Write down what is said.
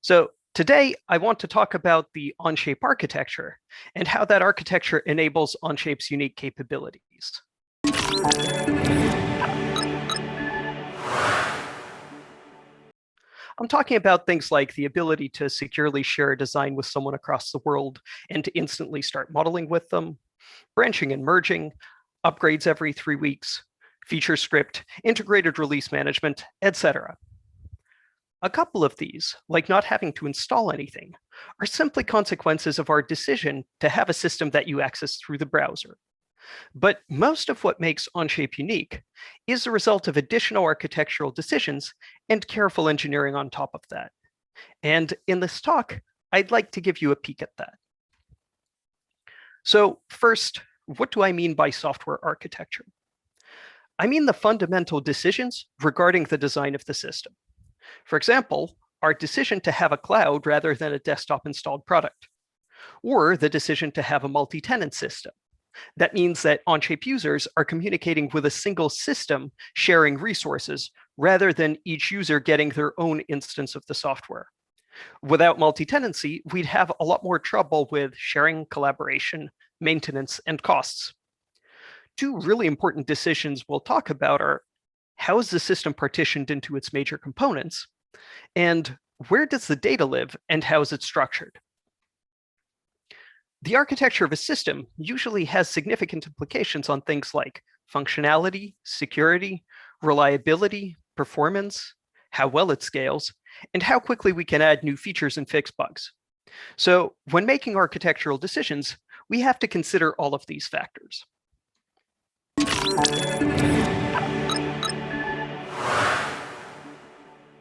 So today I want to talk about the Onshape architecture and how that architecture enables Onshape's unique capabilities. I'm talking about things like the ability to securely share a design with someone across the world and to instantly start modeling with them, branching and merging, upgrades every 3 weeks, feature script, integrated release management, etc. A couple of these, like not having to install anything, are simply consequences of our decision to have a system that you access through the browser. But most of what makes Onshape unique is the result of additional architectural decisions and careful engineering on top of that. And in this talk, I'd like to give you a peek at that. So first, what do I mean by software architecture? I mean the fundamental decisions regarding the design of the system. For example, our decision to have a cloud rather than a desktop installed product, or the decision to have a multi-tenant system. That means that Onshape users are communicating with a single system sharing resources rather than each user getting their own instance of the software. Without multi-tenancy, we'd have a lot more trouble with sharing, collaboration, maintenance, and costs. Two really important decisions we'll talk about are how is the system partitioned into its major components, and where does the data live and how is it structured? The architecture of a system usually has significant implications on things like functionality, security, reliability, performance, how well it scales, and how quickly we can add new features and fix bugs. So when making architectural decisions, we have to consider all of these factors.